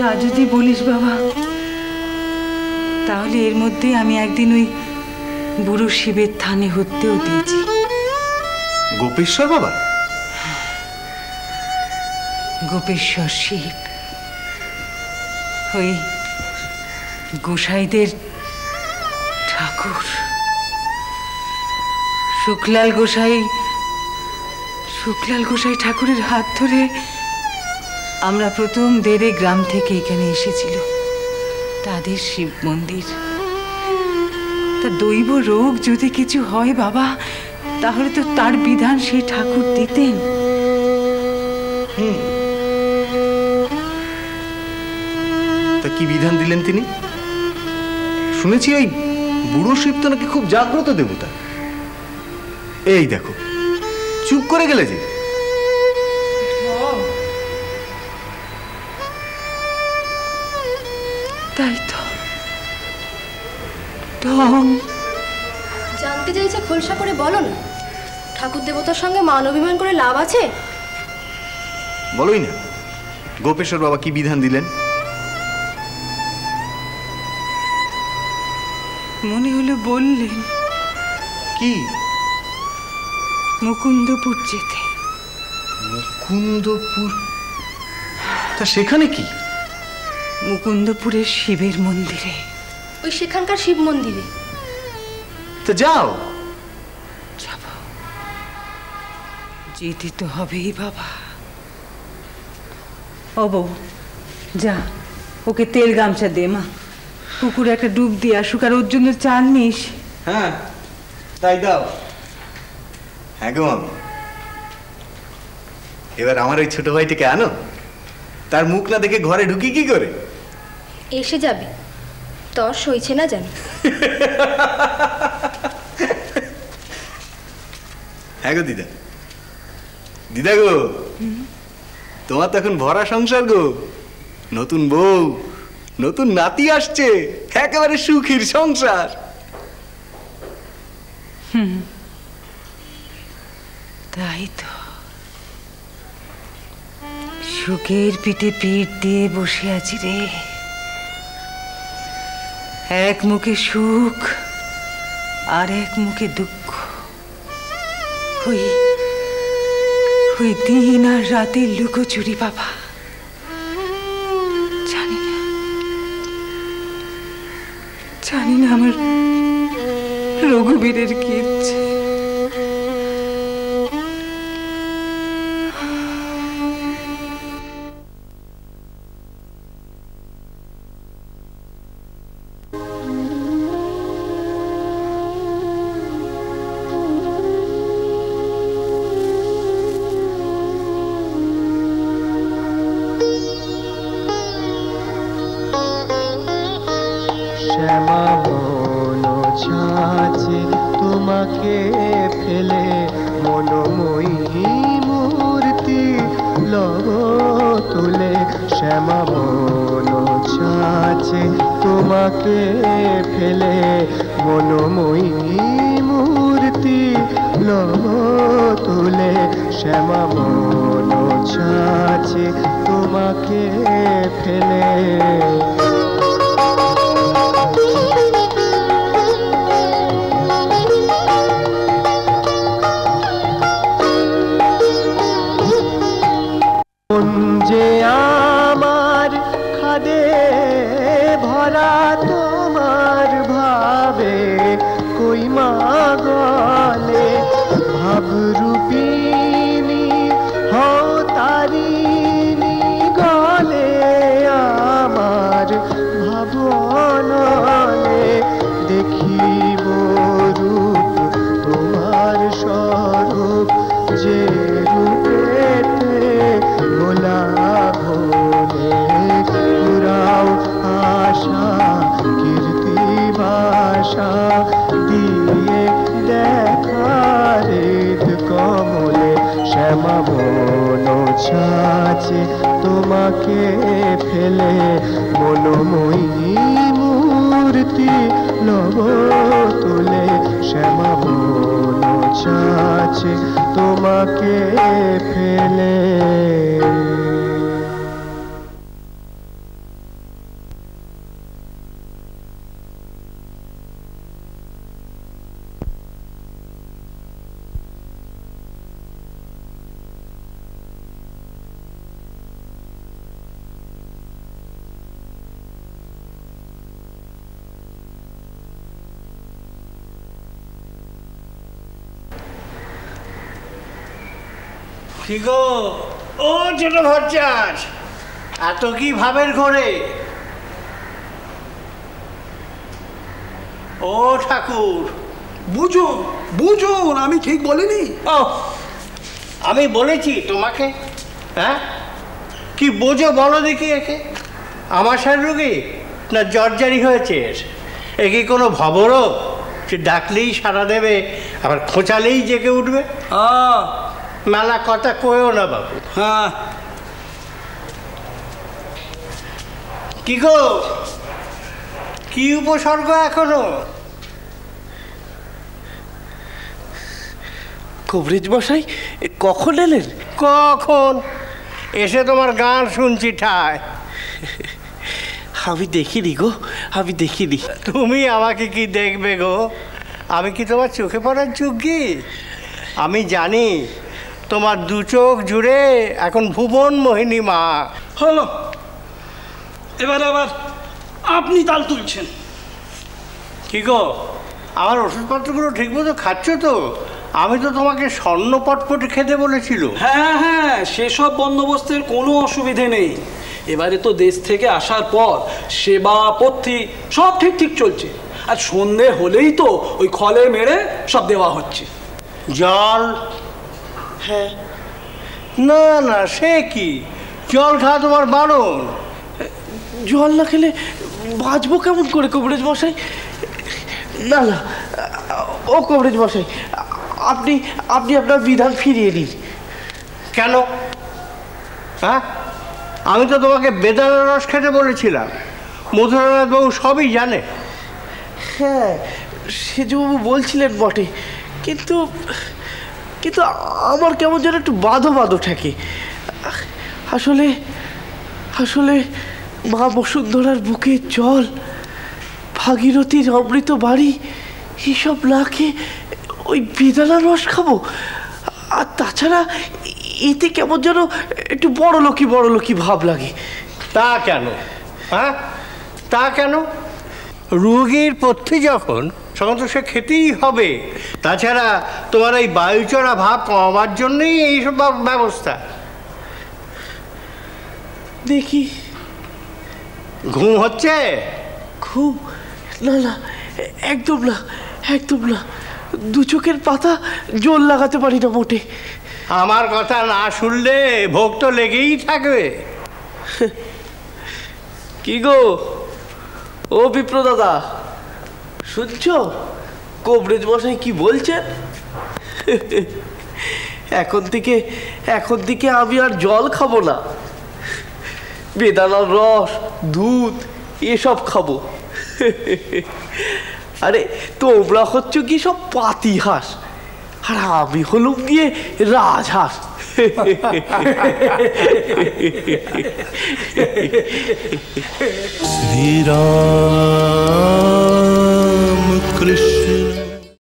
তা যদি বলিস বাবা, তাহলে এর মধ্যে আমি একদিন ওই বুড়ো শিবের থানে হতেও দিয়েছি। গোপেশ্বর বাবা? গোপেশ্বর শিব, ওই গোসাইদের ঠাকুর। শুক্লাল গোসাই ঠাকুরের হাত ধরে আমরা প্রথম দেড়ে গ্রাম থেকে এখানে এসেছিল তাদের শিব মন্দির। তা দৈব রোগ যদি কিছু হয় বাবা, তাহলে তো তার বিধান সেই ঠাকুর দিতেন। তা কি বিধান দিলেন তিনি? শুনেছি ওই বুড়ো শিব তো নাকি খুব জাগ্রত দেবতা। এই দেখো, চুপ করে গেলে যে। তাই তো ঢং। জানতে চাইছে খোলসা করে বলো না, ঠাকুর দেবতার সঙ্গে মান অভিমান করে লাভ আছে? বলোই না, গোপেশ্বর বাবা কি বিধান দিলেন? মনে হলো বললেন কি? মুকুন্দপুর যেতে। মুকুন্দপুর? তা সেখানে কি? মুকুন্দপুরের শিবের মন্দিরে। ওই সেখানকার শিব মন্দিরে? তা যাও। যাব, যেতে তো হবেই বাবা। ও বউ, যা ওকে তেল গামছা দে মা, পুকুরে একটা ডুব দিয়ে আসুক, আর ওর জন্য চাল নিস। হ্যাঁ তাই দাও। হ্যাঁ গো মামি, এবার আমার ওই ছোট ভাইটিকে আনো। তার মুখ না দেখে ঘরে ঢুকি কি করে? এসে যাবে, তর সইছে না জানো। হ্যাঁ গো দিদা, দিদা গো, তোমার তো এখন ভরা সংসার গো। নতুন বউ, নতুন নাতি আসছে, একেবারে সুখীর সংসার। তাই তো, সুখের পিঠে পিঠ দিয়ে বসে আছি রে। এক মুখে সুখ আর এক মুখে দুঃখ। ওই দিন আর রাতের লুকোচুরি বাবা। জানি না আমার রঘুবীরের কি ইচ্ছে। শ্যামা মন ছাঁচে তোমাকে ফেলে, মনোময়ী মূর্তি লব তুলে। শ্যামা মন ছাঁচে তোমাকে ফেলে, মনোময়ী মূর্তি লব তুলে। শ্যামা মন ছাঁচে তোমাকে ফেলে। যে আমার খাদে ভরা তোমার ভাবে, কই মা গলে ভাবরূপিণী হও তারিণী, গলে আমার ভাবনলে দেখিব রূপ তোমার স্বরূপ। যে রূপেতে ভোলা ভোলে পুরাও আশা কীর্তি ভাষা দিয়ে দেখারিত কমলে। শ্যামা বন ছাঁচে তোমাকে ফেলে, মনোময়ী মূর্তি লব তুলে। শ্যামা বন ছাঁচে তোমাকে ফেলে। কি গো ও ছোট ভট্টাচ, এত কি ভাবের ঘরে? ও ঠাকুর, বুঝুন বুঝুন, আমি ঠিক বলিনি? ও আমি বলেছি তোমাকে? হ্যাঁ, কি বোঝো বলো দেখি একে। আমাশার রোগী না জর্জারি হয়েছে? এ কি কোনো ভবরোগ সে ডাকলেই সাড়া দেবে আবার খোঁচালেই জেগে উঠবে? মেলা কথা কয়েও না বাবু। হ্যাঁ, কি গো, কি উপসর্গ এখনো? কবরেজ মশাই কখন এলেন? কখন এসে তোমার গান শুনছি ঠায়। আমি দেখিনি গো, আমি দেখিনি। তুমি আমাকে কি দেখবে গো? আমি কি তোমার চোখে পড়ার যোগ্যী? আমি জানি তোমার দু চোখ জুড়ে এখন ভুবন মোহিনী মা। হলো, এবার আবার আপনি তাল তুলছেন। কি গো, আমার ওষুধপত্রগুলো ঠিকমতো খাচ্ছ তো? আমি তো তোমাকে স্বর্ণ পটপট খেতে বলেছিল। হ্যাঁ হ্যাঁ, সেসব বন্দোবস্তের কোনো অসুবিধে নেই। এবারে তো দেশ থেকে আসার পর সেবা পথ্যি সব ঠিক ঠিক চলছে। আর সন্ধে হলেই তো ওই খলে মেরে সব দেওয়া হচ্ছে। জল? হ্যাঁ, না না, সে কি, জল খাওয়া তোমার বারণ। জল না খেলে বাঁচবো কেমন করে কবরেজ মশাই? না না, ও কবরেজ মশাই, আপনি আপনি আপনার বিধান ফিরিয়ে নিন। কেন? হ্যাঁ, আমি তো তোমাকে বেদানার রস খেতে বলেছিলাম। মধুরানাথবাবু সবই জানে। হ্যাঁ, সেজবাবু বলছিলেন বটে, কিন্তু কিন্তু আমার কেমন যেন একটু বাঁধো বাঁধো থাকে। আসলে আসলে মা বসুন্ধরার বুকের জল, ভাগীরথীর অমৃত বাড়ি, এসব না খেয়ে ওই বেদানার রস খাবো? আর তাছাড়া এতে কেমন যেন একটু বড়লোকি ভাব লাগে। তা কেন? হ্যাঁ, তা কেন? রোগীর পথ্যে যখন তো সে খেতেই হবে। তাছাড়া তোমার এই বায়ুচড়া ভাব কমাবার জন্যই এইসব ব্যবস্থা। দেখি। ঘুম হচ্ছে? খুব? না না, একদম না, একদম না। দু চোখের পাতা জোর লাগাতে পারি না মোটে। আমার কথা না শুনলে ভোগ তো লেগেই থাকবে। কি গো, ও বিপ্র দাদা, শুনছো কবরেজ মশাই কি বলছেন? এখন থেকে আমি আর জল খাবো না, বেদানার রস, দুধ এসব খাবো। আরে তোমরা হচ্ছ কি সব পাতি হাঁস, আর আমি হলুম গিয়ে রাজহাঁস। শ্রীরাম কৃষ্ণ